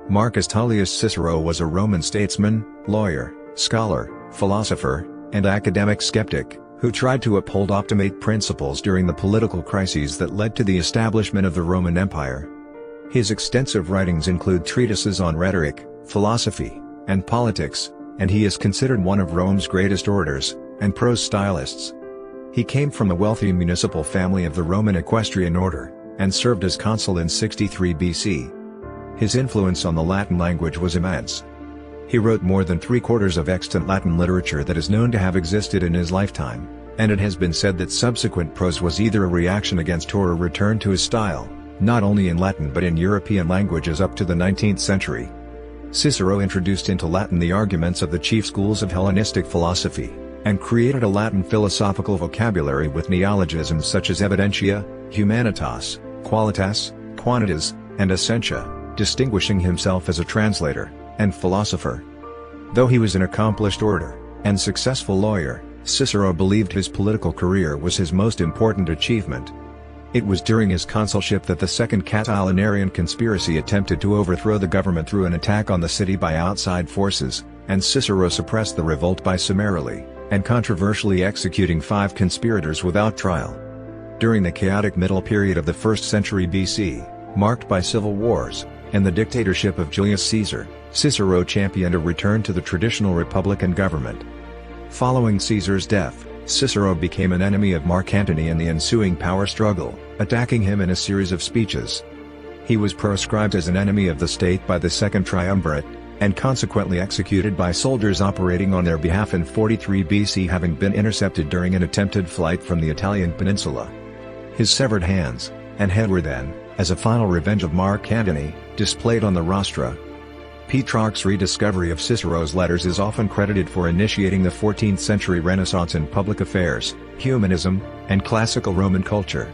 Marcus Tullius Cicero was a Roman statesman, lawyer, scholar, philosopher, and academic skeptic, who tried to uphold optimate principles during the political crises that led to the establishment of the Roman Empire. His extensive writings include treatises on rhetoric, philosophy, and politics, and he is considered one of Rome's greatest orators and prose stylists. He came from a wealthy municipal family of the Roman equestrian order, and served as consul in 63 BC. His influence on the Latin language was immense. He wrote more than 3/4 of extant Latin literature that is known to have existed in his lifetime, and it has been said that subsequent prose was either a reaction against or a return to his style, not only in Latin but in European languages up to the 19th century. Cicero introduced into Latin the arguments of the chief schools of Hellenistic philosophy, and created a Latin philosophical vocabulary with neologisms such as evidentia, humanitas, qualitas, quantitas, and essentia, distinguishing himself as a translator and philosopher. Though he was an accomplished orator and successful lawyer, Cicero believed his political career was his most important achievement. It was during his consulship that the Second Catilinarian conspiracy attempted to overthrow the government through an attack on the city by outside forces, and Cicero suppressed the revolt by summarily and controversially executing 5 conspirators without trial. During the chaotic middle period of the 1st century BC, marked by civil wars and the dictatorship of Julius Caesar, Cicero championed a return to the traditional republican government. Following Caesar's death, Cicero became an enemy of Mark Antony in the ensuing power struggle, attacking him in a series of speeches. He was proscribed as an enemy of the state by the Second Triumvirate, and consequently executed by soldiers operating on their behalf in 43 BC, having been intercepted during an attempted flight from the Italian peninsula. His severed hands and head were then, as a final revenge of Mark Antony, displayed on the rostra. Petrarch's rediscovery of Cicero's letters is often credited for initiating the 14th century Renaissance in public affairs, humanism, and classical Roman culture.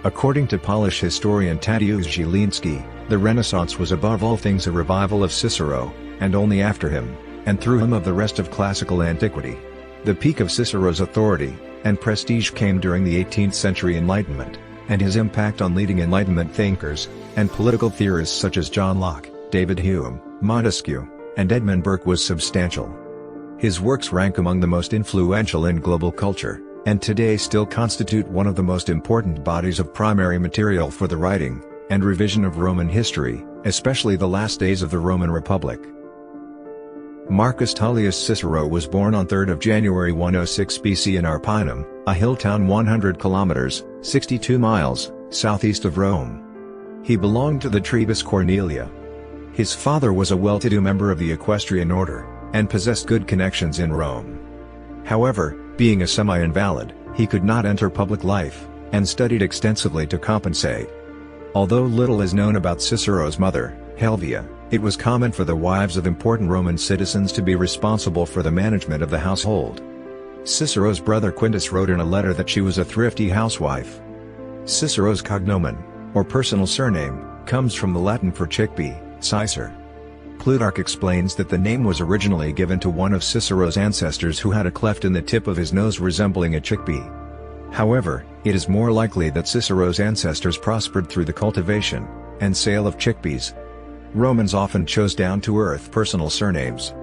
According to Polish historian Tadeusz Zieliński, the Renaissance was above all things a revival of Cicero, and only after him, and through him of the rest of classical antiquity. The peak of Cicero's authority and prestige came during the 18th century Enlightenment, and his impact on leading Enlightenment thinkers and political theorists such as John Locke, David Hume, Montesquieu, and Edmund Burke was substantial. His works rank among the most influential in global culture, and today still constitute one of the most important bodies of primary material for the writing and revision of Roman history, especially the last days of the Roman Republic. Marcus Tullius Cicero was born on 3 January 106 BC in Arpinum, a hill town 100 kilometers, 62 miles, southeast of Rome. He belonged to the tribus Cornelia. His father was a well-to-do member of the equestrian order, and possessed good connections in Rome. However, being a semi-invalid, he could not enter public life, and studied extensively to compensate. Although little is known about Cicero's mother, Helvia, it was common for the wives of important Roman citizens to be responsible for the management of the household. Cicero's brother Quintus wrote in a letter that she was a thrifty housewife. Cicero's cognomen, or personal surname, comes from the Latin for chickpea, Cicer. Plutarch explains that the name was originally given to one of Cicero's ancestors who had a cleft in the tip of his nose resembling a chickpea. However, it is more likely that Cicero's ancestors prospered through the cultivation and sale of chickpeas. Romans often chose down-to-earth personal surnames.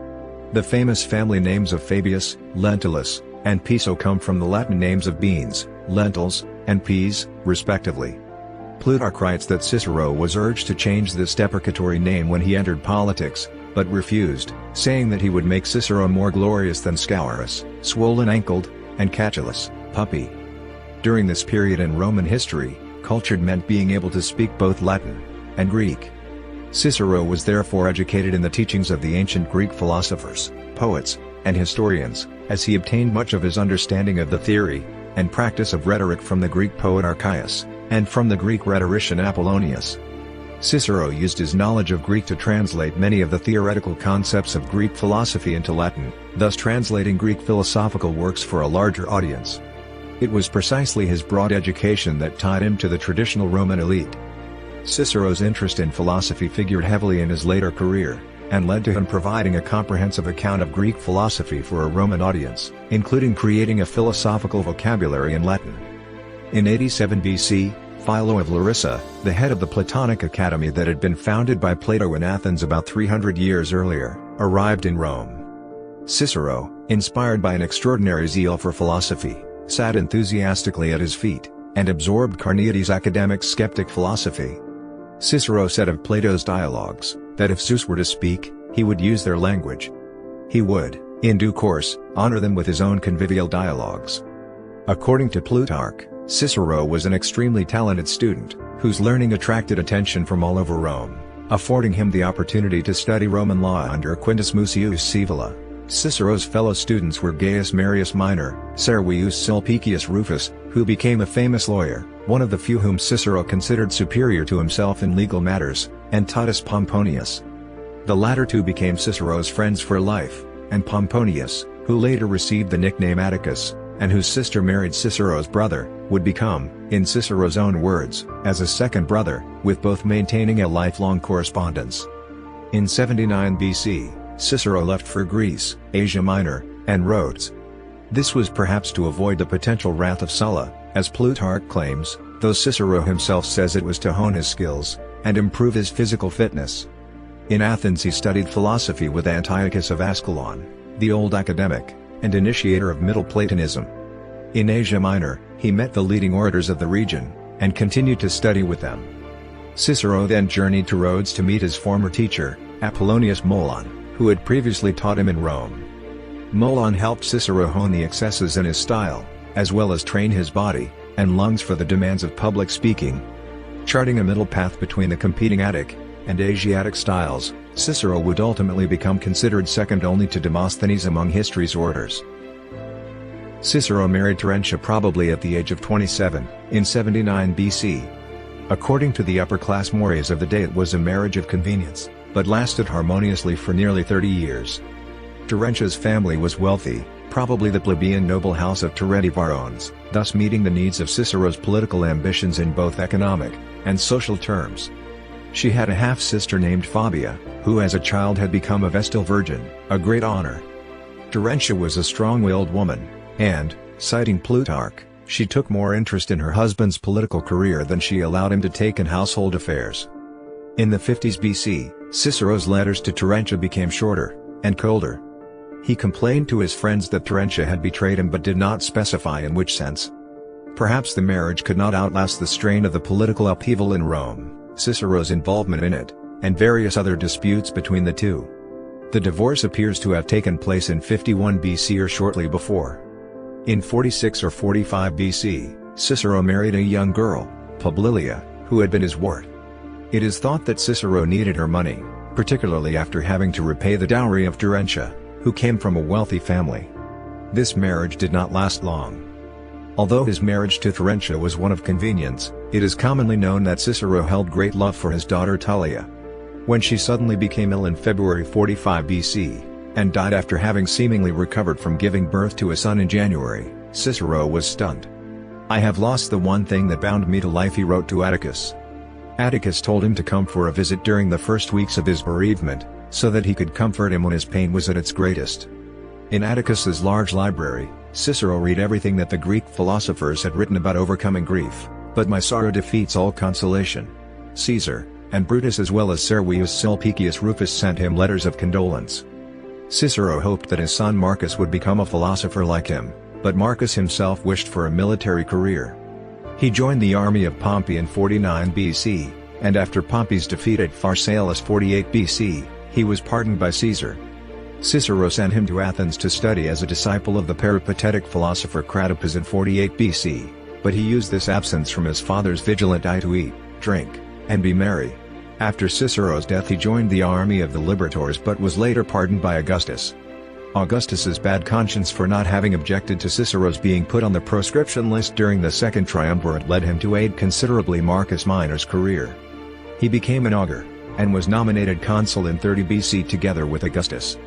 The famous family names of Fabius, Lentulus, and Piso come from the Latin names of beans, lentils, and peas, respectively. Plutarch writes that Cicero was urged to change this deprecatory name when he entered politics, but refused, saying that he would make Cicero more glorious than Scaurus, swollen-ankled, and Catulus, puppy. During this period in Roman history, cultured meant being able to speak both Latin and Greek. Cicero was therefore educated in the teachings of the ancient Greek philosophers, poets, and historians, as he obtained much of his understanding of the theory and practice of rhetoric from the Greek poet Archias, and from the Greek rhetorician Apollonius. Cicero used his knowledge of Greek to translate many of the theoretical concepts of Greek philosophy into Latin, thus translating Greek philosophical works for a larger audience. It was precisely his broad education that tied him to the traditional Roman elite. Cicero's interest in philosophy figured heavily in his later career, and led to him providing a comprehensive account of Greek philosophy for a Roman audience, including creating a philosophical vocabulary in Latin. In 87 BC, Philo of Larissa, the head of the Platonic Academy that had been founded by Plato in Athens about 300 years earlier, arrived in Rome. Cicero, inspired by an extraordinary zeal for philosophy, sat enthusiastically at his feet, and absorbed Carneades' academic skeptic philosophy. Cicero said of Plato's dialogues, that if Zeus were to speak, he would use their language. He would, in due course, honor them with his own convivial dialogues. According to Plutarch, Cicero was an extremely talented student, whose learning attracted attention from all over Rome, affording him the opportunity to study Roman law under Quintus Mucius Scaevola. Cicero's fellow students were Gaius Marius Minor, Servius Sulpicius Rufus, who became a famous lawyer, one of the few whom Cicero considered superior to himself in legal matters, and Titus Pomponius. The latter two became Cicero's friends for life, and Pomponius, who later received the nickname Atticus, and whose sister married Cicero's brother, would become, in Cicero's own words, as a second brother, with both maintaining a lifelong correspondence. In 79 BC, Cicero left for Greece, Asia Minor, and Rhodes. This was perhaps to avoid the potential wrath of Sulla, as Plutarch claims, though Cicero himself says it was to hone his skills, and improve his physical fitness. In Athens he studied philosophy with Antiochus of Ascalon, the old academic, and initiator of Middle Platonism. In Asia Minor, he met the leading orators of the region, and continued to study with them. Cicero then journeyed to Rhodes to meet his former teacher, Apollonius Molon, who had previously taught him in Rome. Molon helped Cicero hone the excesses in his style, as well as train his body and lungs for the demands of public speaking. Charting a middle path between the competing Attic and Asiatic styles, Cicero would ultimately become considered second only to Demosthenes among history's orators. Cicero married Terentia probably at the age of 27, in 79 BC. According to the upper-class mores of the day, it was a marriage of convenience, but lasted harmoniously for nearly 30 years. Terentia's family was wealthy, probably the plebeian noble house of Terenti Varrones, thus meeting the needs of Cicero's political ambitions in both economic and social terms. She had a half-sister named Fabia, who as a child had become a Vestal Virgin, a great honor. Terentia was a strong-willed woman, and, citing Plutarch, she took more interest in her husband's political career than she allowed him to take in household affairs. In the 50s BC, Cicero's letters to Terentia became shorter and colder. He complained to his friends that Terentia had betrayed him but did not specify in which sense. Perhaps the marriage could not outlast the strain of the political upheaval in Rome, Cicero's involvement in it, and various other disputes between the two. The divorce appears to have taken place in 51 BC or shortly before. In 46 or 45 BC, Cicero married a young girl, Publilia, who had been his ward. It is thought that Cicero needed her money, particularly after having to repay the dowry of Terentia, who came from a wealthy family. This marriage did not last long. Although his marriage to Terentia was one of convenience, it is commonly known that Cicero held great love for his daughter Tullia. When she suddenly became ill in February 45 BC, and died after having seemingly recovered from giving birth to a son in January, Cicero was stunned. "I have lost the one thing that bound me to life," he wrote to Atticus. Atticus told him to come for a visit during the first weeks of his bereavement, so that he could comfort him when his pain was at its greatest. In Atticus's large library, Cicero read everything that the Greek philosophers had written about overcoming grief, but my sorrow defeats all consolation. Caesar, and Brutus as well as Servius Sulpicius Rufus sent him letters of condolence. Cicero hoped that his son Marcus would become a philosopher like him, but Marcus himself wished for a military career. He joined the army of Pompey in 49 BC, and after Pompey's defeat at Pharsalus 48 BC, he was pardoned by Caesar. Cicero sent him to Athens to study as a disciple of the peripatetic philosopher Cratippus in 48 BC, but he used this absence from his father's vigilant eye to eat, drink, and be merry. After Cicero's death he joined the army of the liberators but was later pardoned by Augustus. Augustus's bad conscience for not having objected to Cicero's being put on the proscription list during the Second Triumvirate led him to aid considerably Marcus Minor's career. He became an augur, and was nominated consul in 30 BC together with Augustus.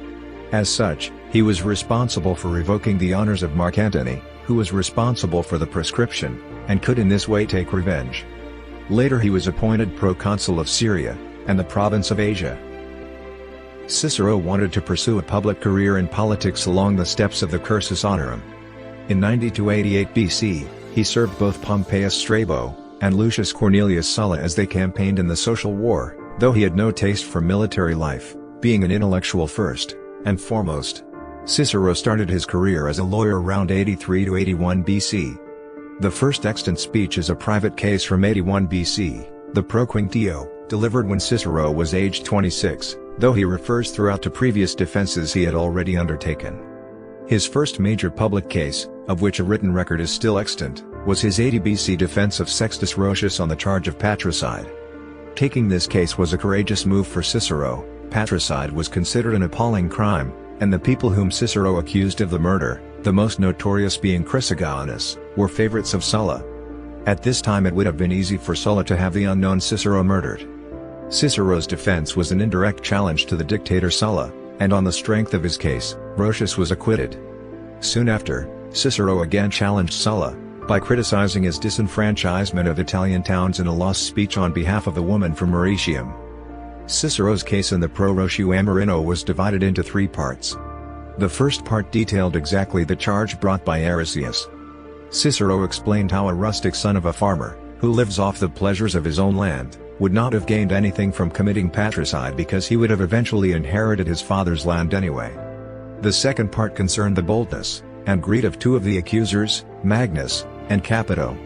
As such, he was responsible for revoking the honors of Mark Antony, who was responsible for the proscription, and could in this way take revenge. Later he was appointed proconsul of Syria, and the province of Asia. Cicero wanted to pursue a public career in politics along the steps of the cursus honorum. In 90–88 BC, he served both Pompeius Strabo, and Lucius Cornelius Sulla as they campaigned in the social war, though he had no taste for military life, being an intellectual first and foremost. Cicero started his career as a lawyer around 83 to 81 BC. The first extant speech is a private case from 81 BC, the Pro Quinctio, delivered when Cicero was aged 26, though he refers throughout to previous defenses he had already undertaken. His first major public case, of which a written record is still extant, was his 80 BC defense of Sextus Roscius on the charge of patricide. Taking this case was a courageous move for Cicero. Patricide was considered an appalling crime, and the people whom Cicero accused of the murder, the most notorious being Chrysogonus, were favorites of Sulla. At this time it would have been easy for Sulla to have the unknown Cicero murdered. Cicero's defense was an indirect challenge to the dictator Sulla, and on the strength of his case, Roscius was acquitted. Soon after, Cicero again challenged Sulla, by criticizing his disenfranchisement of Italian towns in a lost speech on behalf of the woman from Mauritium. Cicero's case in the Pro Rociu Amerino was divided into three parts. The first part detailed exactly the charge brought by Aristeus. Cicero explained how a rustic son of a farmer, who lives off the pleasures of his own land, would not have gained anything from committing patricide because he would have eventually inherited his father's land anyway. The second part concerned the boldness and greed of two of the accusers, Magnus and Capito.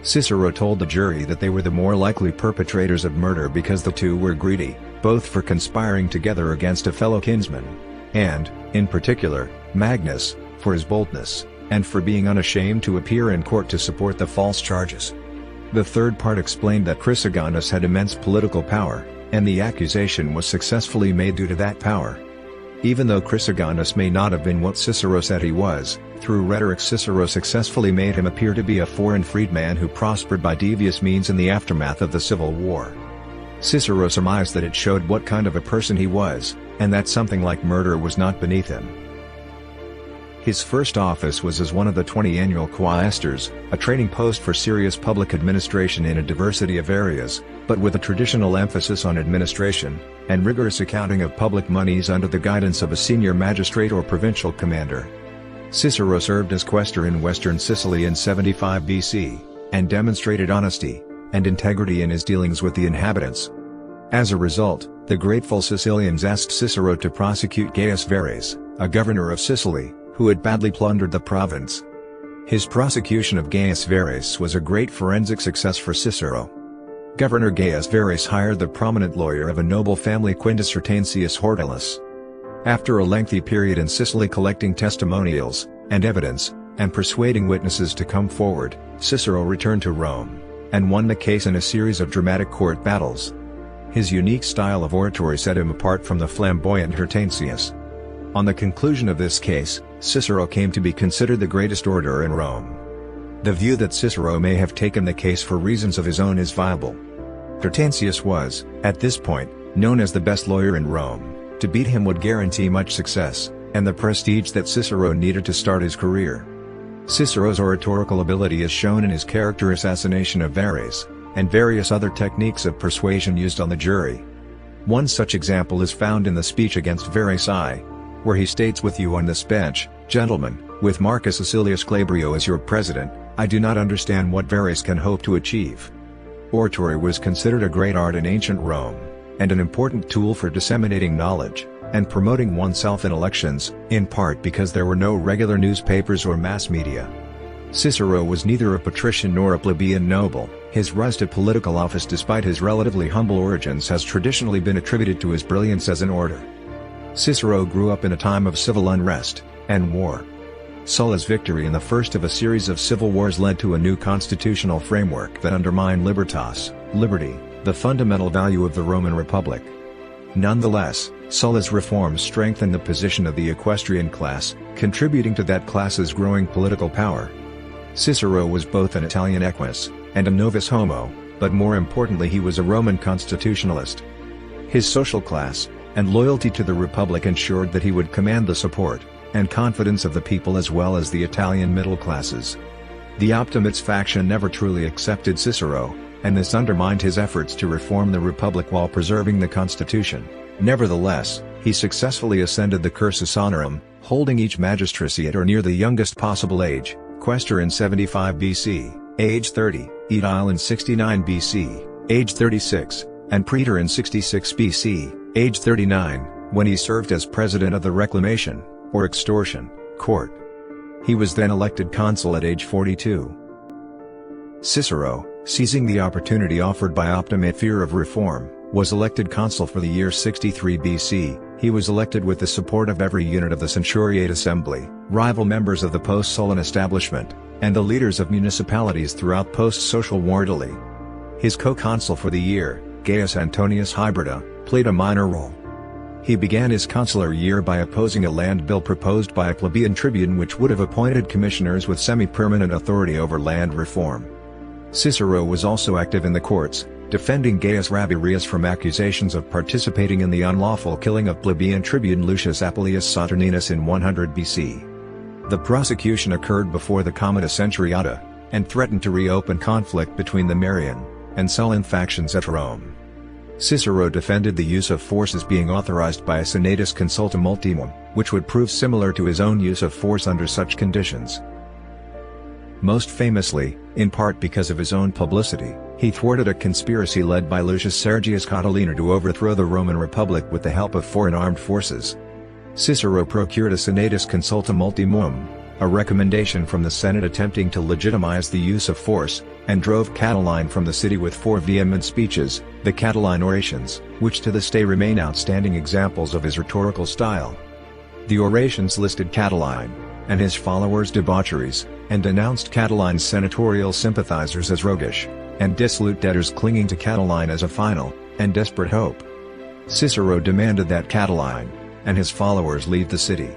Cicero told the jury that they were the more likely perpetrators of murder because the two were greedy, both for conspiring together against a fellow kinsman, and, in particular, Magnus, for his boldness, and for being unashamed to appear in court to support the false charges. The third part explained that Chrysogonus had immense political power, and the accusation was successfully made due to that power. Even though Chrysogonus may not have been what Cicero said he was, through rhetoric Cicero successfully made him appear to be a foreign freedman who prospered by devious means in the aftermath of the Civil War. Cicero surmised that it showed what kind of a person he was, and that something like murder was not beneath him. His first office was as one of the 20 annual quaestors, a training post for serious public administration in a diversity of areas, but with a traditional emphasis on administration, and rigorous accounting of public monies under the guidance of a senior magistrate or provincial commander. Cicero served as quaestor in western Sicily in 75 BC, and demonstrated honesty and integrity in his dealings with the inhabitants. As a result, the grateful Sicilians asked Cicero to prosecute Gaius Verres, a governor of Sicily, who had badly plundered the province. His prosecution of Gaius Verres was a great forensic success for Cicero. Governor Gaius Verres hired the prominent lawyer of a noble family Quintus Hortensius Hortalus. After a lengthy period in Sicily collecting testimonials and evidence, and persuading witnesses to come forward, Cicero returned to Rome, and won the case in a series of dramatic court battles. His unique style of oratory set him apart from the flamboyant Hortensius. On the conclusion of this case, Cicero came to be considered the greatest orator in Rome. The view that Cicero may have taken the case for reasons of his own is viable. Hortensius was, at this point, known as the best lawyer in Rome. To beat him would guarantee much success, and the prestige that Cicero needed to start his career. Cicero's oratorical ability is shown in his character assassination of Verres, and various other techniques of persuasion used on the jury. One such example is found in the speech against Verres I, where he states, "With you on this bench, gentlemen, with Marcus Acilius Glabrio as your president, I do not understand what Verres can hope to achieve." Oratory was considered a great art in ancient Rome, and an important tool for disseminating knowledge, and promoting oneself in elections, in part because there were no regular newspapers or mass media. Cicero was neither a patrician nor a plebeian noble. His rise to political office despite his relatively humble origins has traditionally been attributed to his brilliance as an orator. Cicero grew up in a time of civil unrest and war. Sulla's victory in the first of a series of civil wars led to a new constitutional framework that undermined libertas, liberty, the fundamental value of the Roman Republic. Nonetheless, Sulla's reforms strengthened the position of the equestrian class, contributing to that class's growing political power. Cicero was both an Italian equus and a novus homo, but more importantly he was a Roman constitutionalist. His social class and loyalty to the Republic ensured that he would command the support and confidence of the people as well as the Italian middle classes. The optimates faction never truly accepted Cicero, and this undermined his efforts to reform the Republic while preserving the constitution. Nevertheless, he successfully ascended the cursus honorum, holding each magistracy at or near the youngest possible age, quaestor in 75 BC, age 30, aedile in 69 BC, age 36, and praetor in 66 BC, age 39, when he served as president of the reclamation, or extortion, court. He was then elected consul at age 42. Cicero, seizing the opportunity offered by optimate fear of reform, was elected consul for the year 63 BC. He was elected with the support of every unit of the centuriate assembly, rival members of the post-Sullan establishment, and the leaders of municipalities throughout post-social war Italy. His co-consul for the year, Gaius Antonius Hybrida, played a minor role. He began his consular year by opposing a land bill proposed by a plebeian tribune which would have appointed commissioners with semi-permanent authority over land reform. Cicero was also active in the courts, defending Gaius Rabirius from accusations of participating in the unlawful killing of plebeian tribune Lucius Appius Saturninus in 100 BC. The prosecution occurred before the Comitia Centuriata, and threatened to reopen conflict between the Marian and Sullan factions at Rome. Cicero defended the use of force as being authorized by a senatus consultum ultimum, which would prove similar to his own use of force under such conditions. Most famously, in part because of his own publicity, he thwarted a conspiracy led by Lucius Sergius Catiline to overthrow the Roman Republic with the help of foreign armed forces. Cicero procured a senatus consultum ultimum, a recommendation from the Senate attempting to legitimize the use of force, and drove Catiline from the city with 4 vehement speeches, the Catiline orations, which to this day remain outstanding examples of his rhetorical style. The orations listed Catiline and his followers' debaucheries, and denounced Catiline's senatorial sympathizers as roguish and dissolute debtors clinging to Catiline as a final and desperate hope. Cicero demanded that Catiline and his followers leave the city.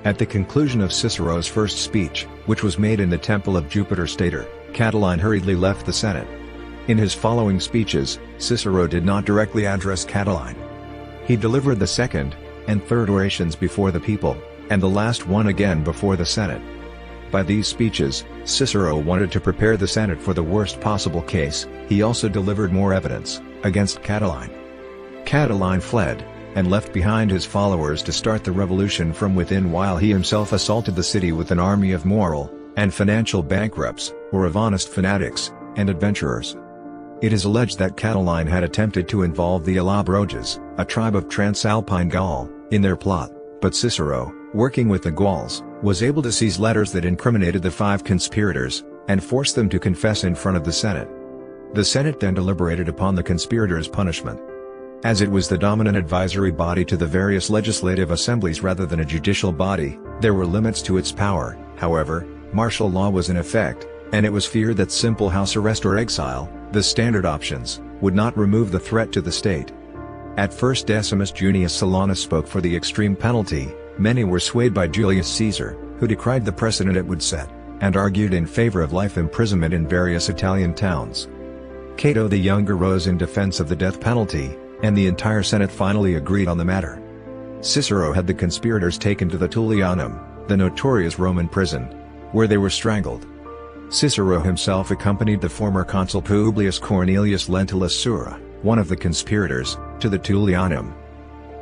At the conclusion of Cicero's first speech, which was made in the temple of Jupiter Stator, Catiline hurriedly left the Senate. In his following speeches, Cicero did not directly address Catiline. He delivered the second and third orations before the people, and the last one again before the Senate. By these speeches, Cicero wanted to prepare the Senate for the worst possible case. He also delivered more evidence against Catiline. Catiline fled, and left behind his followers to start the revolution from within while he himself assaulted the city with an army of moral and financial bankrupts, or of honest fanatics and adventurers. It is alleged that Catiline had attempted to involve the Allobroges, a tribe of Transalpine Gaul, in their plot, but Cicero, working with the Gauls, was able to seize letters that incriminated the 5 conspirators, and force them to confess in front of the Senate. The Senate then deliberated upon the conspirators' punishment. As it was the dominant advisory body to the various legislative assemblies rather than a judicial body, there were limits to its power. However, martial law was in effect, and it was feared that simple house arrest or exile, the standard options, would not remove the threat to the state. At first Decimus Junius Silanus spoke for the extreme penalty. Many were swayed by Julius Caesar, who decried the precedent it would set, and argued in favor of life imprisonment in various Italian towns. Cato the Younger rose in defense of the death penalty, and the entire Senate finally agreed on the matter. Cicero had the conspirators taken to the Tullianum, the notorious Roman prison, where they were strangled. Cicero himself accompanied the former consul Publius Cornelius Lentulus Sura, one of the conspirators, to the Tullianum.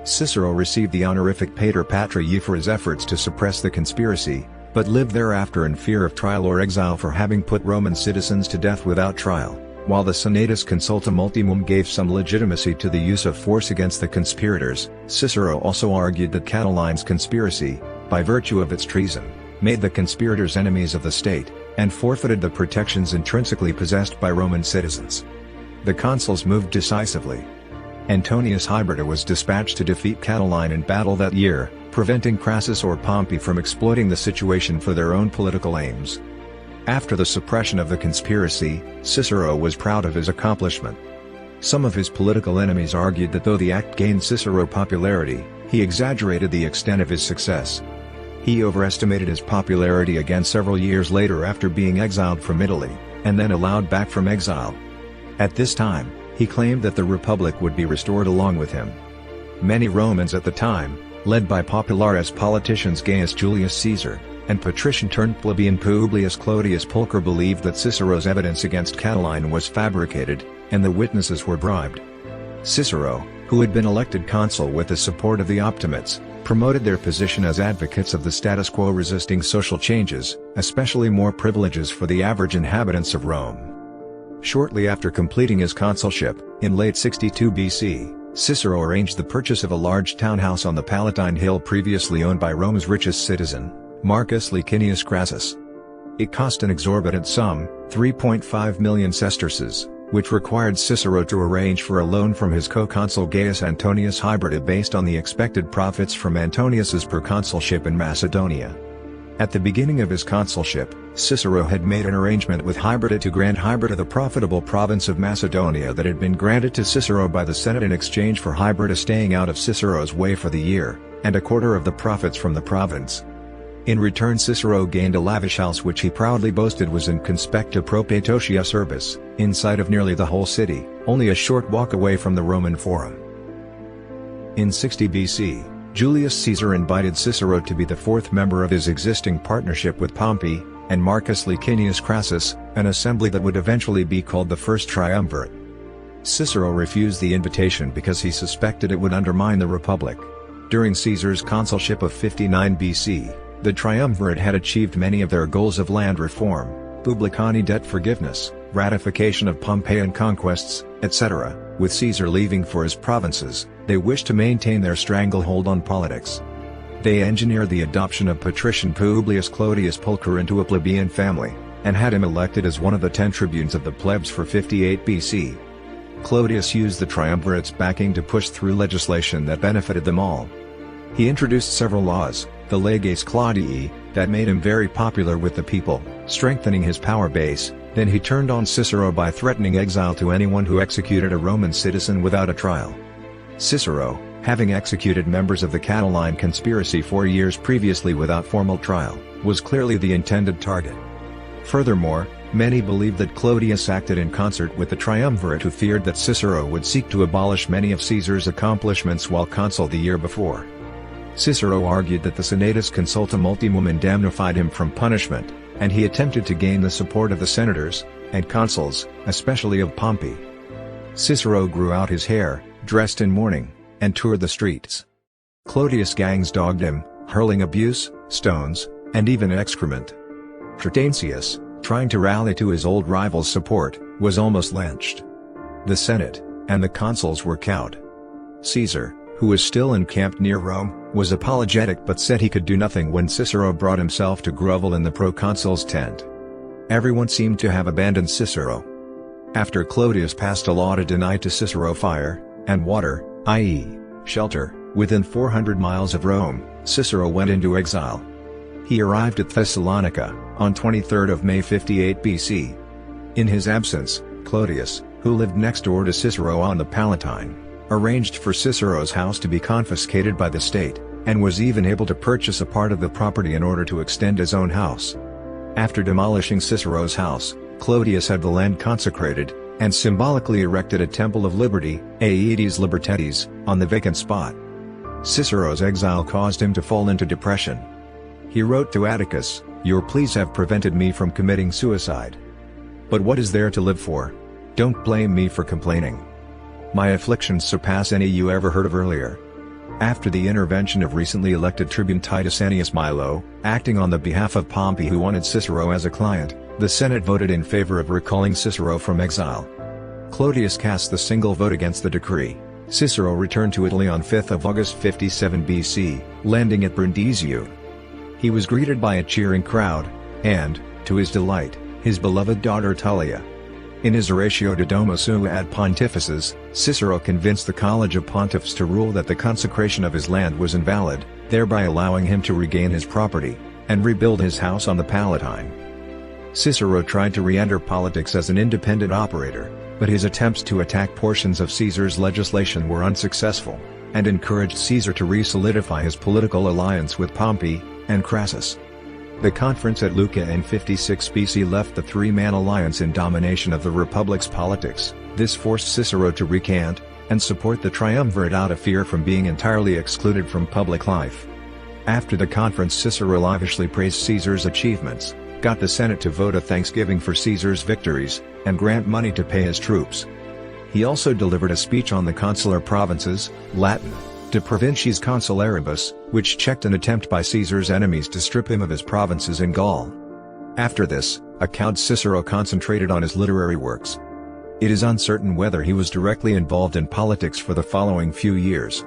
Cicero received the honorific Pater Patriae for his efforts to suppress the conspiracy, but lived thereafter in fear of trial or exile for having put Roman citizens to death without trial. While the senatus consultum ultimum gave some legitimacy to the use of force against the conspirators, Cicero also argued that Catiline's conspiracy, by virtue of its treason, made the conspirators enemies of the state, and forfeited the protections intrinsically possessed by Roman citizens. The consuls moved decisively. Antonius Hybrida was dispatched to defeat Catiline in battle that year, preventing Crassus or Pompey from exploiting the situation for their own political aims. After the suppression of the conspiracy, Cicero was proud of his accomplishment. Some of his political enemies argued that though the act gained Cicero popularity, he exaggerated the extent of his success. He overestimated his popularity again several years later after being exiled from Italy, and then allowed back from exile. At this time, he claimed that the Republic would be restored along with him. Many Romans at the time, led by popularis politicians Gaius Julius Caesar, and patrician-turned-plebeian Publius Clodius Pulcher believed that Cicero's evidence against Catiline was fabricated, and the witnesses were bribed. Cicero, who had been elected consul with the support of the optimates, promoted their position as advocates of the status quo, resisting social changes, especially more privileges for the average inhabitants of Rome. Shortly after completing his consulship, in late 62 BC, Cicero arranged the purchase of a large townhouse on the Palatine Hill previously owned by Rome's richest citizen, Marcus Licinius Crassus. It cost an exorbitant sum, 3.5 million sesterces, which required Cicero to arrange for a loan from his co-consul Gaius Antonius Hybrida based on the expected profits from Antonius's proconsulship in Macedonia. At the beginning of his consulship, Cicero had made an arrangement with Hybrida to grant Hybrida the profitable province of Macedonia that had been granted to Cicero by the Senate in exchange for Hybrida staying out of Cicero's way for the year, and a quarter of the profits from the province. In return, Cicero gained a lavish house which he proudly boasted was in conspecta propitiotia urbis, in sight of nearly the whole city, only a short walk away from the Roman Forum. In 60 BC, Julius Caesar invited Cicero to be the fourth member of his existing partnership with Pompey and Marcus Licinius Crassus, an assembly that would eventually be called the First Triumvirate. Cicero refused the invitation because he suspected it would undermine the Republic. During Caesar's consulship of 59 BC, the Triumvirate had achieved many of their goals of land reform, publicani debt forgiveness, ratification of Pompeian conquests, etc. With Caesar leaving for his provinces, they wished to maintain their stranglehold on politics. They engineered the adoption of patrician Publius Clodius Pulcher into a plebeian family, and had him elected as one of the 10 tribunes of the plebs for 58 BC. Clodius used the Triumvirate's backing to push through legislation that benefited them all. He introduced several laws, the leges Claudii, that made him very popular with the people, strengthening his power base. Then he turned on Cicero by threatening exile to anyone who executed a Roman citizen without a trial. Cicero, having executed members of the Catiline conspiracy 4 years previously without formal trial, was clearly the intended target. Furthermore, many believed that Clodius acted in concert with the Triumvirate, who feared that Cicero would seek to abolish many of Caesar's accomplishments while consul the year before. Cicero argued that the senatus consultum ultimum indemnified him from punishment, and he attempted to gain the support of the senators and consuls, especially of Pompey. Cicero grew out his hair, dressed in mourning, and toured the streets. Clodius' gangs dogged him, hurling abuse, stones, and even excrement. Treatises, trying to rally to his old rival's support, was almost lynched. The Senate and the consuls were cowed. Caesar, who was still encamped near Rome, was apologetic but said he could do nothing when Cicero brought himself to grovel in the proconsul's tent. Everyone seemed to have abandoned Cicero. After Clodius passed a law to deny to Cicero fire and water, i.e., shelter, within 400 miles of Rome, Cicero went into exile. He arrived at Thessalonica on 23 May 58 BC. In his absence, Clodius, who lived next door to Cicero on the Palatine, arranged for Cicero's house to be confiscated by the state, and was even able to purchase a part of the property in order to extend his own house. After demolishing Cicero's house, Clodius had the land consecrated, and symbolically erected a Temple of Liberty, Aedes Libertatis, on the vacant spot. Cicero's exile caused him to fall into depression. He wrote to Atticus, "Your pleas have prevented me from committing suicide. But what is there to live for? Don't blame me for complaining. My afflictions surpass any you ever heard of earlier." After the intervention of recently elected tribune Titus Annius Milo, acting on the behalf of Pompey, who wanted Cicero as a client, the Senate voted in favor of recalling Cicero from exile. Clodius cast the single vote against the decree. Cicero returned to Italy on 5 August 57 BC, landing at Brundisium. He was greeted by a cheering crowd, and, to his delight, his beloved daughter Tullia. In his Oratio de Domo Sua ad Pontifices, Cicero convinced the College of Pontiffs to rule that the consecration of his land was invalid, thereby allowing him to regain his property, and rebuild his house on the Palatine. Cicero tried to re-enter politics as an independent operator, but his attempts to attack portions of Caesar's legislation were unsuccessful, and encouraged Caesar to re-solidify his political alliance with Pompey and Crassus. The conference at Lucca in 56 BC left the three-man alliance in domination of the Republic's politics. This forced Cicero to recant, and support the Triumvirate out of fear from being entirely excluded from public life. After the conference, Cicero lavishly praised Caesar's achievements, got the Senate to vote a thanksgiving for Caesar's victories, and grant money to pay his troops. He also delivered a speech on the consular provinces, Latin, De Provinciis Consularibus, which checked an attempt by Caesar's enemies to strip him of his provinces in Gaul. After this, account Cicero concentrated on his literary works. It is uncertain whether he was directly involved in politics for the following few years.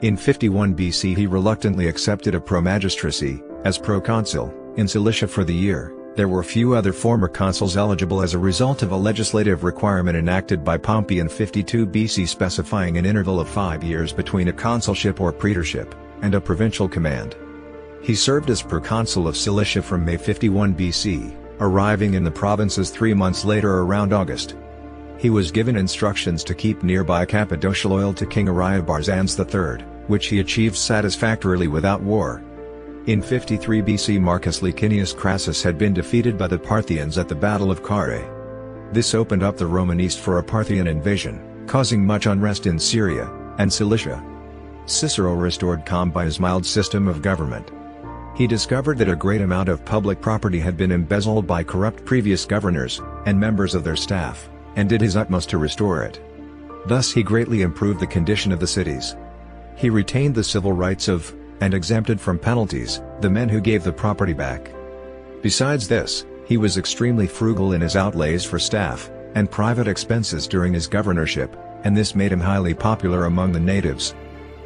In 51 BC he reluctantly accepted a pro-magistracy, as proconsul, in Cilicia for the year. There were few other former consuls eligible as a result of a legislative requirement enacted by Pompey in 52 BC specifying an interval of 5 years between a consulship or praetorship, and a provincial command. He served as proconsul of Cilicia from May 51 BC, arriving in the provinces 3 months later around August. He was given instructions to keep nearby Cappadocia loyal to King Ariobarzanes III, which he achieved satisfactorily without war. In 53 BC Marcus Licinius Crassus had been defeated by the Parthians at the Battle of Carrhae. This opened up the Roman East for a Parthian invasion, causing much unrest in Syria and Cilicia. Cicero restored calm by his mild system of government. He discovered that a great amount of public property had been embezzled by corrupt previous governors and members of their staff, and did his utmost to restore it. Thus he greatly improved the condition of the cities. He retained the civil rights of, and exempted from penalties, the men who gave the property back. Besides this, he was extremely frugal in his outlays for staff and private expenses during his governorship, and this made him highly popular among the natives.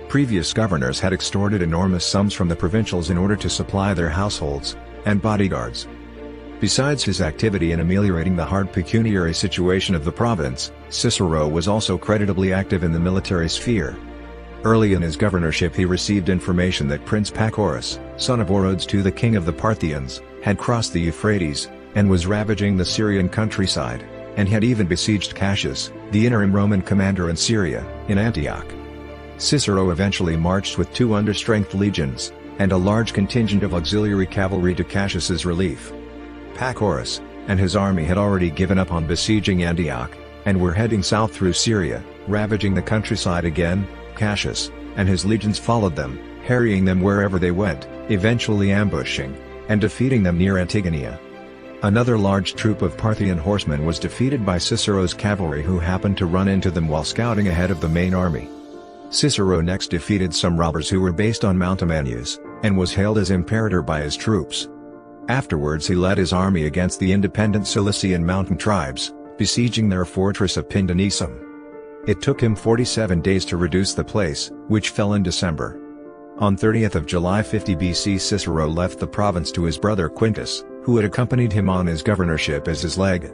Previous governors had extorted enormous sums from the provincials in order to supply their households and bodyguards. Besides his activity in ameliorating the hard pecuniary situation of the province, Cicero was also creditably active in the military sphere. Early in his governorship he received information that Prince Pacorus, son of Orodes II the king of the Parthians, had crossed the Euphrates, and was ravaging the Syrian countryside, and had even besieged Cassius, the interim Roman commander in Syria, in Antioch. Cicero eventually marched with 2 understrength legions, and a large contingent of auxiliary cavalry to Cassius's relief. Pacorus and his army had already given up on besieging Antioch, and were heading south through Syria, ravaging the countryside again. Cassius and his legions followed them, harrying them wherever they went, eventually ambushing and defeating them near Antigonium. Another large troop of Parthian horsemen was defeated by Cicero's cavalry, who happened to run into them while scouting ahead of the main army. Cicero next defeated some robbers who were based on Mount Amanus, and was hailed as imperator by his troops. Afterwards he led his army against the independent Cilician mountain tribes, besieging their fortress of Pindenissum. It took him 47 days to reduce the place, which fell in December. On 30th of July 50 BC Cicero left the province to his brother Quintus, who had accompanied him on his governorship as his legate.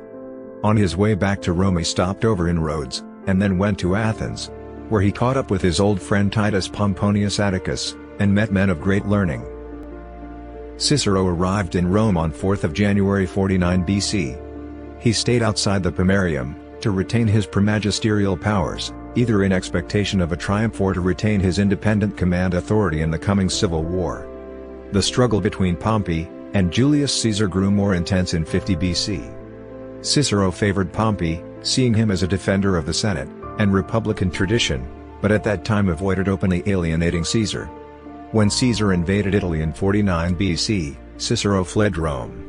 On his way back to Rome he stopped over in Rhodes, and then went to Athens, where he caught up with his old friend Titus Pomponius Atticus, and met men of great learning. Cicero arrived in Rome on 4th of January 49 BC. He stayed outside the Pomerium, to retain his premagisterial powers, either in expectation of a triumph or to retain his independent command authority in the coming civil war. The struggle between Pompey and Julius Caesar grew more intense in 50 BC. Cicero favored Pompey, seeing him as a defender of the Senate and republican tradition, but at that time avoided openly alienating Caesar. When Caesar invaded Italy in 49 BC, Cicero fled Rome.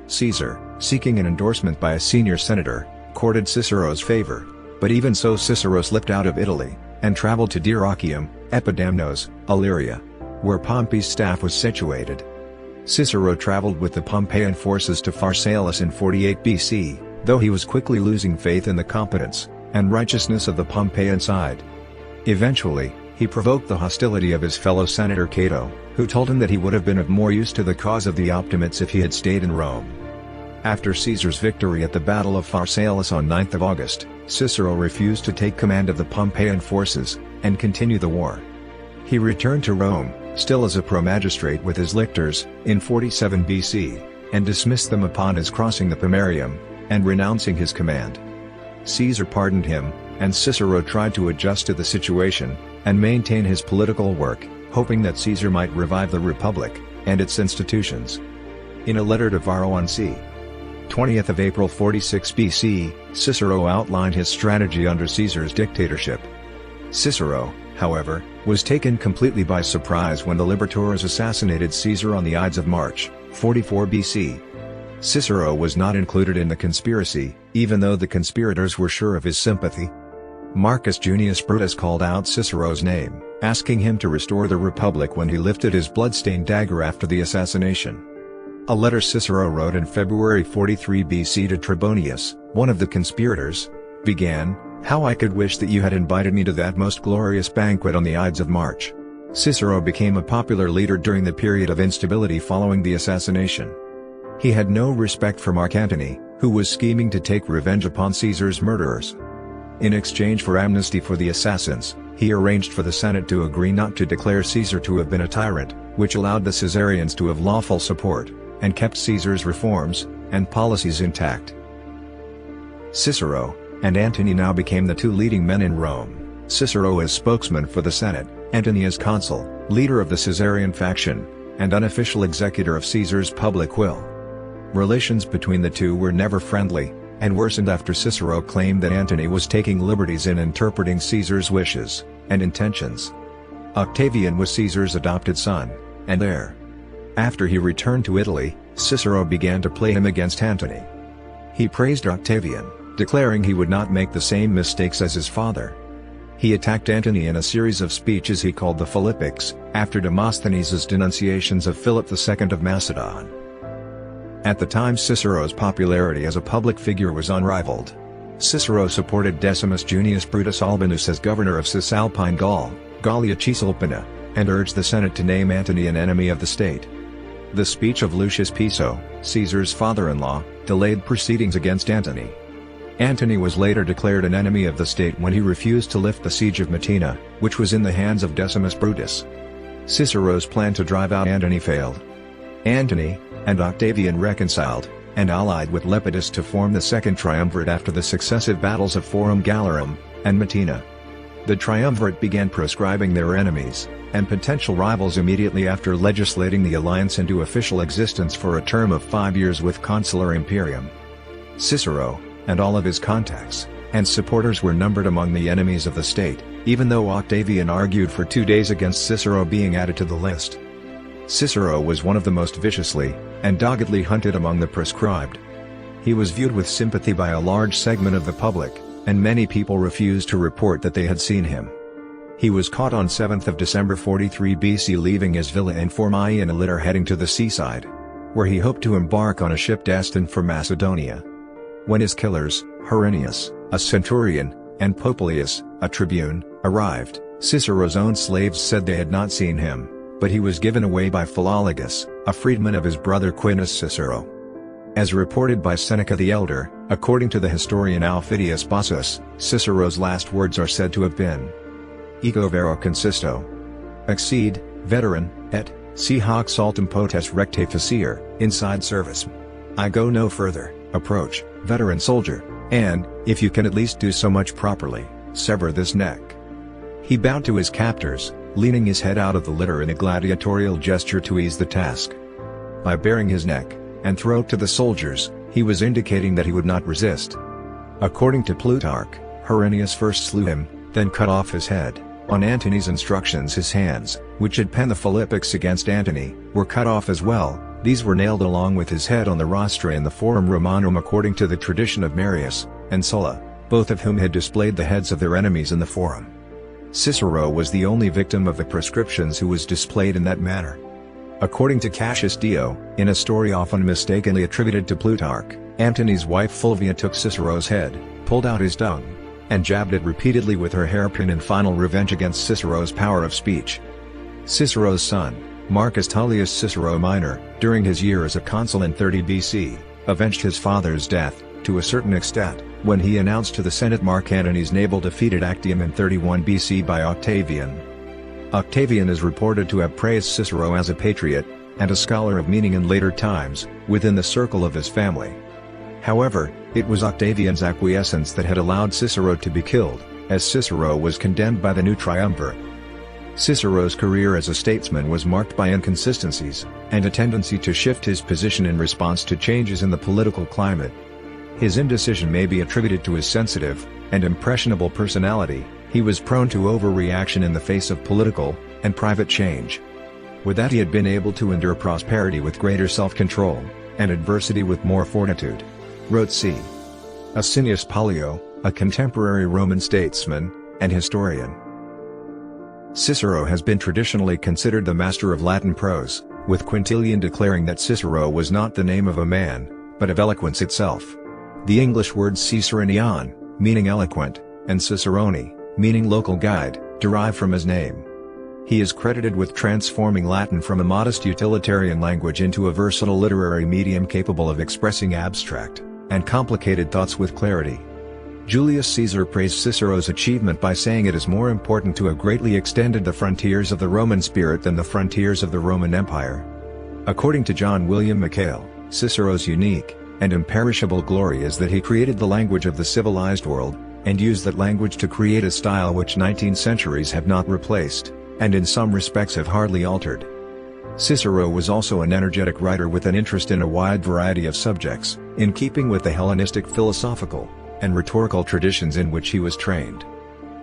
Caesar, seeking an endorsement by a senior senator, courted Cicero's favor, but even so Cicero slipped out of Italy, and traveled to Dyrrhachium, Epidamnos, Illyria, where Pompey's staff was situated. Cicero traveled with the Pompeian forces to Pharsalus in 48 BC, though he was quickly losing faith in the competence and righteousness of the Pompeian side. Eventually, he provoked the hostility of his fellow senator Cato, who told him that he would have been of more use to the cause of the optimates if he had stayed in Rome. After Caesar's victory at the Battle of Pharsalus on 9th of August, Cicero refused to take command of the Pompeian forces, and continue the war. He returned to Rome, still as a pro-magistrate with his lictors, in 47 BC, and dismissed them upon his crossing the Pomerium, and renouncing his command. Caesar pardoned him, and Cicero tried to adjust to the situation, and maintain his political work, hoping that Caesar might revive the Republic and its institutions. In a letter to Varro on c. 20th of April 46 BC, Cicero outlined his strategy under Caesar's dictatorship. Cicero, however, was taken completely by surprise when the liberators assassinated Caesar on the Ides of March, 44 BC. Cicero was not included in the conspiracy, even though the conspirators were sure of his sympathy. Marcus Junius Brutus called out Cicero's name, asking him to restore the Republic when he lifted his blood-stained dagger after the assassination. A letter Cicero wrote in February 43 BC to Trebonius, one of the conspirators, began, "How I could wish that you had invited me to that most glorious banquet on the Ides of March." Cicero became a popular leader during the period of instability following the assassination. He had no respect for Mark Antony, who was scheming to take revenge upon Caesar's murderers. In exchange for amnesty for the assassins, he arranged for the Senate to agree not to declare Caesar to have been a tyrant, which allowed the Caesarians to have lawful support, and kept Caesar's reforms and policies intact. Cicero and Antony now became the two leading men in Rome, Cicero as spokesman for the Senate, Antony as consul, leader of the Caesarian faction, and unofficial executor of Caesar's public will. Relations between the two were never friendly, and worsened after Cicero claimed that Antony was taking liberties in interpreting Caesar's wishes and intentions. Octavian was Caesar's adopted son and heir. After he returned to Italy, Cicero began to play him against Antony. He praised Octavian, declaring he would not make the same mistakes as his father. He attacked Antony in a series of speeches he called the Philippics, after Demosthenes' denunciations of Philip II of Macedon. At the time, Cicero's popularity as a public figure was unrivaled. Cicero supported Decimus Junius Brutus Albinus as governor of Cisalpine Gaul, Gallia Cisalpina, and urged the Senate to name Antony an enemy of the state. The speech of Lucius Piso, Caesar's father-in-law, delayed proceedings against Antony. Antony was later declared an enemy of the state when he refused to lift the siege of Messina, which was in the hands of Decimus Brutus. Cicero's plan to drive out Antony failed. Antony and Octavian reconciled, and allied with Lepidus to form the Second Triumvirate after the successive battles of Forum Gallium and Messina. The Triumvirate began proscribing their enemies and potential rivals immediately after legislating the alliance into official existence for a term of 5 years with consular imperium. Cicero and all of his contacts and supporters were numbered among the enemies of the state, even though Octavian argued for 2 days against Cicero being added to the list. Cicero was one of the most viciously and doggedly hunted among the proscribed. He was viewed with sympathy by a large segment of the public, and many people refused to report that they had seen him. He was caught on 7th of December 43 BC leaving his villa in Formiae in a litter heading to the seaside, where he hoped to embark on a ship destined for Macedonia. When his killers, Herennius, a centurion, and Popilius, a tribune, arrived, Cicero's own slaves said they had not seen him, but he was given away by Philologus, a freedman of his brother Quintus Cicero. As reported by Seneca the Elder, according to the historian Aufidius Bossus, Cicero's last words are said to have been, "Ego vero consisto. Exceed, veteran, et, si hoc saltum potes recte facere, inside service. I go no further, approach, veteran soldier, and, if you can at least do so much properly, sever this neck." He bowed to his captors, leaning his head out of the litter in a gladiatorial gesture to ease the task. By baring his neck and throat to the soldiers, he was indicating that he would not resist. According to Plutarch, Herennius first slew him, then cut off his head. On Antony's instructions, his hands, which had penned the Philippics against Antony, were cut off as well. These were nailed along with his head on the rostra in the Forum Romanum according to the tradition of Marius and Sulla, both of whom had displayed the heads of their enemies in the Forum. Cicero was the only victim of the proscriptions who was displayed in that manner. According to Cassius Dio, in a story often mistakenly attributed to Plutarch, Antony's wife Fulvia took Cicero's head, pulled out his dung, and jabbed it repeatedly with her hairpin in final revenge against Cicero's power of speech. Cicero's son, Marcus Tullius Cicero Minor, during his year as a consul in 30 BC, avenged his father's death, to a certain extent, when he announced to the Senate Mark Antony's naval defeat at Actium in 31 BC by Octavian. Octavian is reported to have praised Cicero as a patriot, and a scholar of meaning in later times, within the circle of his family. However, it was Octavian's acquiescence that had allowed Cicero to be killed, as Cicero was condemned by the new triumvirate. Cicero's career as a statesman was marked by inconsistencies, and a tendency to shift his position in response to changes in the political climate. His indecision may be attributed to his sensitive and impressionable personality. He was prone to overreaction in the face of political and private change. With that, he had been able to endure prosperity with greater self-control, and adversity with more fortitude," wrote c. Asinius Pollio, a contemporary Roman statesman and historian. Cicero has been traditionally considered the master of Latin prose, with Quintilian declaring that Cicero was not the name of a man, but of eloquence itself. The English words Ciceronian, meaning eloquent, and Cicerone, meaning local guide, derive from his name. He is credited with transforming Latin from a modest utilitarian language into a versatile literary medium capable of expressing abstract and complicated thoughts with clarity. Julius Caesar praised Cicero's achievement by saying it is more important to have greatly extended the frontiers of the Roman spirit than the frontiers of the Roman Empire. According to John William McHale, Cicero's unique and imperishable glory is that he created the language of the civilized world, and used that language to create a style which 19 centuries have not replaced, and in some respects have hardly altered. Cicero was also an energetic writer with an interest in a wide variety of subjects, in keeping with the Hellenistic philosophical and rhetorical traditions in which he was trained.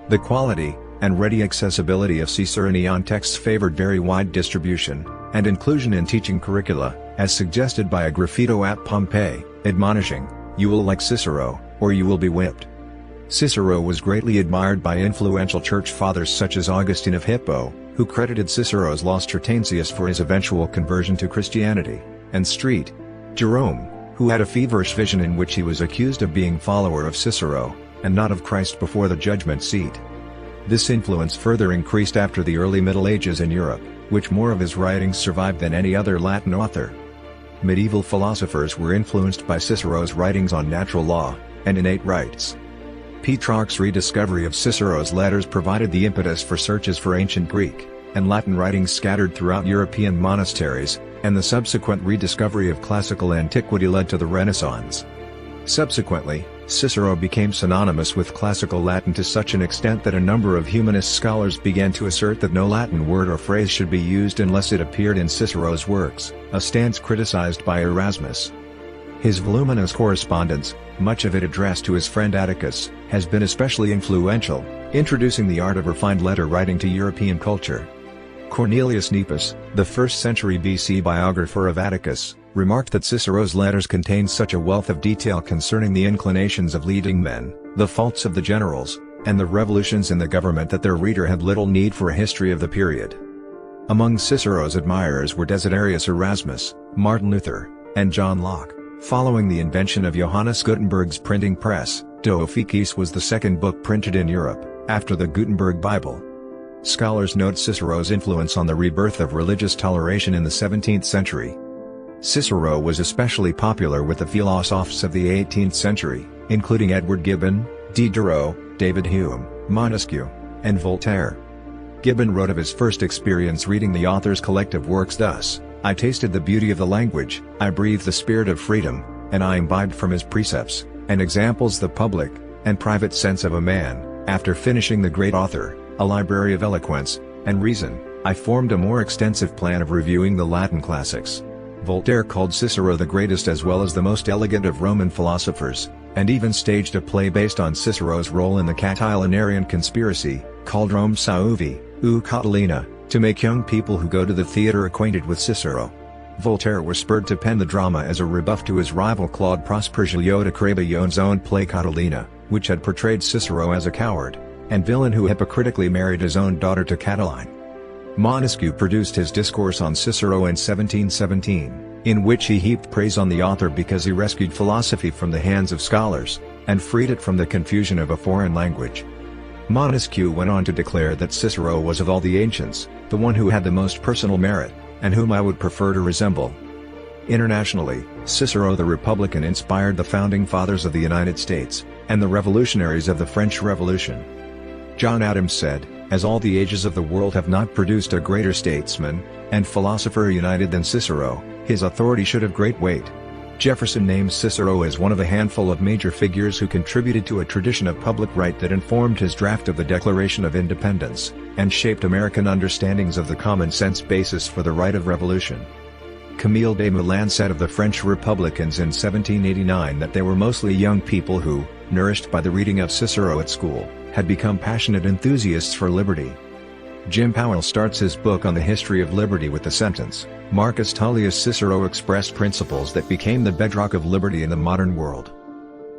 The quality and ready accessibility of Ciceronian texts favored very wide distribution and inclusion in teaching curricula, as suggested by a graffito at Pompeii, admonishing, "You will like Cicero, or you will be whipped." Cicero was greatly admired by influential church fathers such as Augustine of Hippo, who credited Cicero's Los Treatises for his eventual conversion to Christianity, and St. Jerome, who had a feverish vision in which he was accused of being follower of Cicero, and not of Christ before the judgment seat. This influence further increased after the early Middle Ages in Europe, which more of his writings survived than any other Latin author. Medieval philosophers were influenced by Cicero's writings on natural law and innate rights. Petrarch's rediscovery of Cicero's letters provided the impetus for searches for ancient Greek and Latin writings scattered throughout European monasteries, and the subsequent rediscovery of classical antiquity led to the Renaissance. Subsequently, Cicero became synonymous with classical Latin to such an extent that a number of humanist scholars began to assert that no Latin word or phrase should be used unless it appeared in Cicero's works, a stance criticized by Erasmus. His voluminous correspondence, much of it addressed to his friend Atticus, has been especially influential, introducing the art of refined letter writing to European culture. Cornelius Nepos, the 1st century BC biographer of Atticus, remarked that Cicero's letters contained such a wealth of detail concerning the inclinations of leading men, the faults of the generals, and the revolutions in the government that their reader had little need for a history of the period. Among Cicero's admirers were Desiderius Erasmus, Martin Luther, and John Locke. Following the invention of Johannes Gutenberg's printing press, De Officiis was the second book printed in Europe, after the Gutenberg Bible. Scholars note Cicero's influence on the rebirth of religious toleration in the 17th century. Cicero was especially popular with the philosophers of the 18th century, including Edward Gibbon, Diderot, David Hume, Montesquieu, and Voltaire. Gibbon wrote of his first experience reading the author's collective works thus: "I tasted the beauty of the language, I breathed the spirit of freedom, and I imbibed from his precepts and examples the public and private sense of a man. After finishing the great author, a library of eloquence and reason, I formed a more extensive plan of reviewing the Latin classics." Voltaire called Cicero the greatest as well as the most elegant of Roman philosophers, and even staged a play based on Cicero's role in the Catilinarian conspiracy, called Rome Sauvi, ou Catilina, to make young people who go to the theatre acquainted with Cicero. Voltaire was spurred to pen the drama as a rebuff to his rival Claude Prosper-Gilliot de Crebillon's own play Catilina, which had portrayed Cicero as a coward and villain who hypocritically married his own daughter to Catiline. Montesquieu produced his discourse on Cicero in 1717, in which he heaped praise on the author because he rescued philosophy from the hands of scholars, and freed it from the confusion of a foreign language. Montesquieu went on to declare that Cicero was of all the ancients, the one who had the most personal merit, and whom I would prefer to resemble. Internationally, Cicero the Republican inspired the founding fathers of the United States, and the revolutionaries of the French Revolution. John Adams said, "As all the ages of the world have not produced a greater statesman and philosopher united than Cicero, his authority should have great weight." Jefferson names Cicero as one of a handful of major figures who contributed to a tradition of public right that informed his draft of the Declaration of Independence, and shaped American understandings of the common-sense basis for the right of revolution. Camille Desmoulins said of the French Republicans in 1789 that they were mostly young people who, nourished by the reading of Cicero at school, had become passionate enthusiasts for liberty. Jim Powell starts his book on the history of liberty with the sentence, Marcus Tullius Cicero expressed principles that became the bedrock of liberty in the modern world.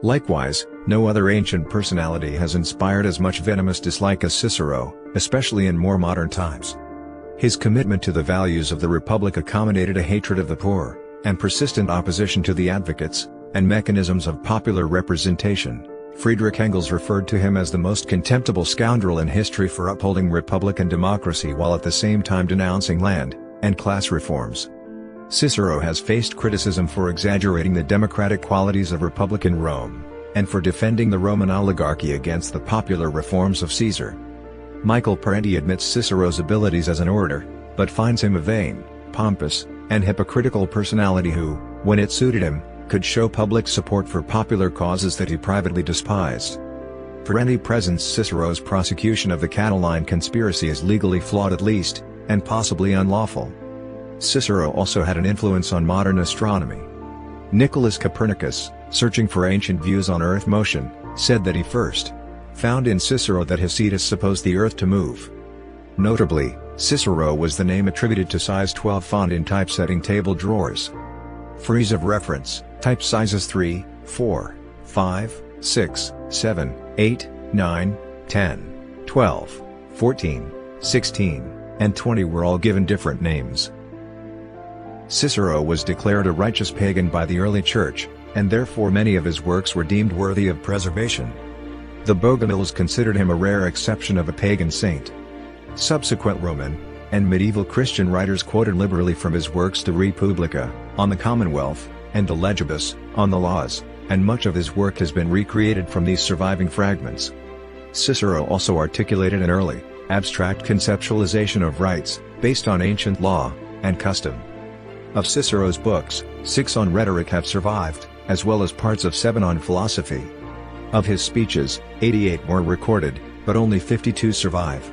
Likewise, no other ancient personality has inspired as much venomous dislike as Cicero, especially in more modern times. His commitment to the values of the Republic accommodated a hatred of the poor, and persistent opposition to the advocates and mechanisms of popular representation. Friedrich Engels referred to him as the most contemptible scoundrel in history for upholding republican democracy while at the same time denouncing land and class reforms. Cicero has faced criticism for exaggerating the democratic qualities of republican Rome, and for defending the Roman oligarchy against the popular reforms of Caesar. Michael Parenti admits Cicero's abilities as an orator, but finds him a vain, pompous, and hypocritical personality who, when it suited him, could show public support for popular causes that he privately despised. Parenti presents Cicero's prosecution of the Catiline conspiracy as legally flawed at least, and possibly unlawful. Cicero also had an influence on modern astronomy. Nicholas Copernicus, searching for ancient views on Earth motion, said that he first found in Cicero that Hesychus supposed the Earth to move. Notably, Cicero was the name attributed to size 12 font in typesetting table drawers. For ease of reference, type sizes 3, 4, 5, 6, 7, 8, 9, 10, 12, 14, 16, and 20 were all given different names. Cicero was declared a righteous pagan by the early church, and therefore many of his works were deemed worthy of preservation. The Bogomils considered him a rare exception of a pagan saint. Subsequent Roman and medieval Christian writers quoted liberally from his works the Republica, on the Commonwealth, and the Legibus, on the Laws, and much of his work has been recreated from these surviving fragments. Cicero also articulated an early, abstract conceptualization of rights, based on ancient law and custom. Of Cicero's books, 6 on rhetoric have survived, as well as parts of 7 on philosophy. Of his speeches, 88 were recorded, but only 52 survive.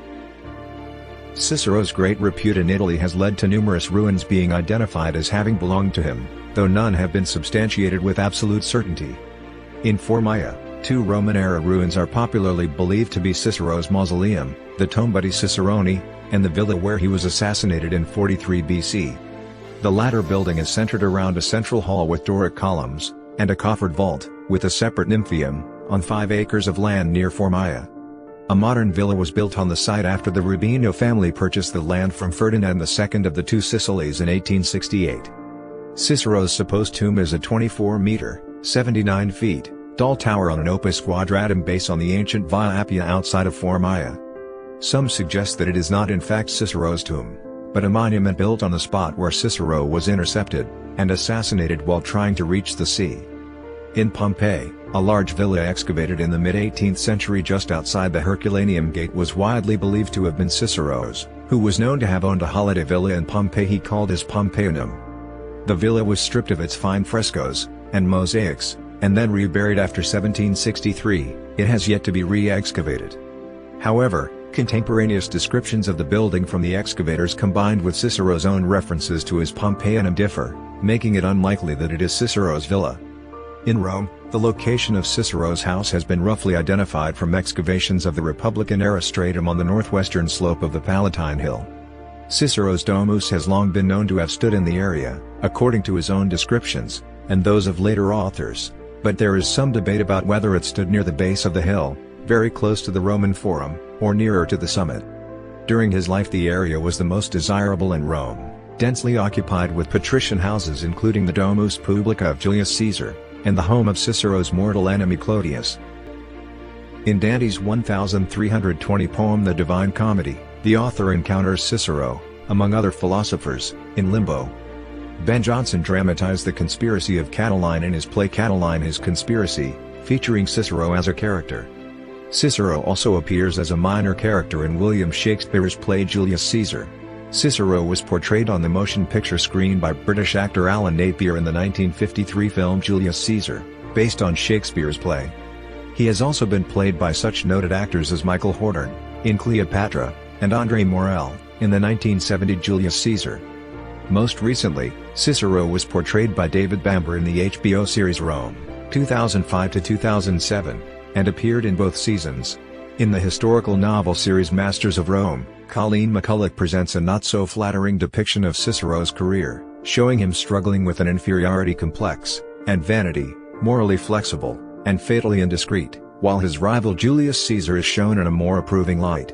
Cicero's great repute in Italy has led to numerous ruins being identified as having belonged to him, though none have been substantiated with absolute certainty. In Formia, 2 Roman-era ruins are popularly believed to be Cicero's mausoleum, the Tomba di Cicerone, and the villa where he was assassinated in 43 BC. The latter building is centered around a central hall with Doric columns, and a coffered vault, with a separate nymphaeum, on 5 acres of land near Formia. A modern villa was built on the site after the Rubino family purchased the land from Ferdinand II of the Two Sicilies in 1868. Cicero's supposed tomb is a 24-meter, 79 feet, tall tower on an opus quadratum base on the ancient Via Appia outside of Formia. Some suggest that it is not in fact Cicero's tomb, but a monument built on the spot where Cicero was intercepted and assassinated while trying to reach the sea. In Pompeii, a large villa excavated in the mid-18th century just outside the Herculaneum Gate was widely believed to have been Cicero's, who was known to have owned a holiday villa in Pompeii he called his Pompeianum. The villa was stripped of its fine frescoes and mosaics, and then reburied after 1763. It has yet to be re-excavated. However, contemporaneous descriptions of the building from the excavators combined with Cicero's own references to his Pompeianum differ, making it unlikely that it is Cicero's villa. In Rome, the location of Cicero's house has been roughly identified from excavations of the Republican-era stratum on the northwestern slope of the Palatine Hill. Cicero's domus has long been known to have stood in the area, according to his own descriptions, and those of later authors, but there is some debate about whether it stood near the base of the hill, very close to the Roman Forum, or nearer to the summit. During his life the area was the most desirable in Rome, densely occupied with patrician houses including the Domus Publica of Julius Caesar, and the home of Cicero's mortal enemy Clodius. In Dante's 1320 poem The Divine Comedy, the author encounters Cicero, among other philosophers, in limbo. Ben Jonson dramatized the conspiracy of Catiline in his play Catiline His Conspiracy, featuring Cicero as a character. Cicero also appears as a minor character in William Shakespeare's play Julius Caesar. Cicero was portrayed on the motion picture screen by British actor Alan Napier in the 1953 film Julius Caesar, based on Shakespeare's play. He has also been played by such noted actors as Michael Horton, in Cleopatra, and André Morel, in the 1970 Julius Caesar. Most recently, Cicero was portrayed by David Bamber in the HBO series Rome, 2005-2007, and appeared in both seasons. In the historical novel series Masters of Rome, Colleen McCulloch presents a not-so-flattering depiction of Cicero's career, showing him struggling with an inferiority complex, and vanity, morally flexible, and fatally indiscreet, while his rival Julius Caesar is shown in a more approving light.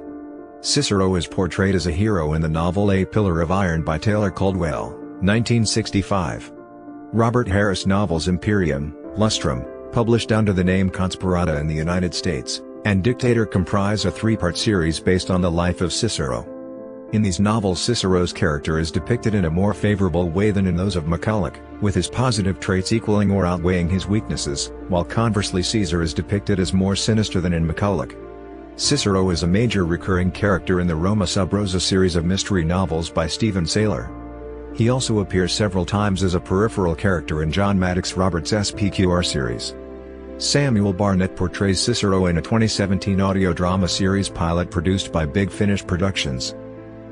Cicero is portrayed as a hero in the novel A Pillar of Iron by Taylor Caldwell, 1965. Robert Harris novels Imperium, Lustrum, published under the name Conspirata in the United States, and Dictator comprise a three-part series based on the life of Cicero. In these novels Cicero's character is depicted in a more favorable way than in those of McCulloch, with his positive traits equaling or outweighing his weaknesses, while conversely Caesar is depicted as more sinister than in McCulloch. Cicero is a major recurring character in the Roma Sub Rosa series of mystery novels by Stephen Saylor. He also appears several times as a peripheral character in John Maddox Roberts' SPQR series. Samuel Barnett portrays Cicero in a 2017 audio drama series pilot produced by Big Finish Productions.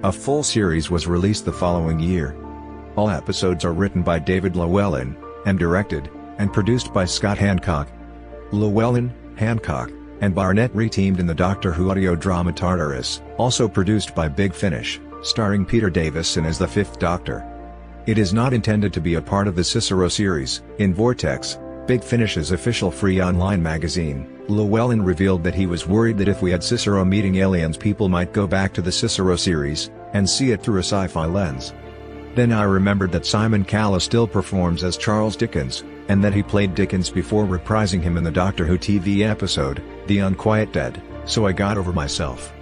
A full series was released the following year. All episodes are written by David Llewellyn, and directed, and produced by Scott Hancock. Llewellyn, Hancock, and Barnett re-teamed in the Doctor Who audio drama Tartarus, also produced by Big Finish, starring Peter Davison as the Fifth Doctor. It is not intended to be a part of the Cicero series. In Vortex, Big Finish's official free online magazine, Llewellyn revealed that he was worried that if we had Cicero meeting aliens people might go back to the Cicero series, and see it through a sci-fi lens. Then I remembered that Simon Callow still performs as Charles Dickens, and that he played Dickens before reprising him in the Doctor Who TV episode, The Unquiet Dead, so I got over myself.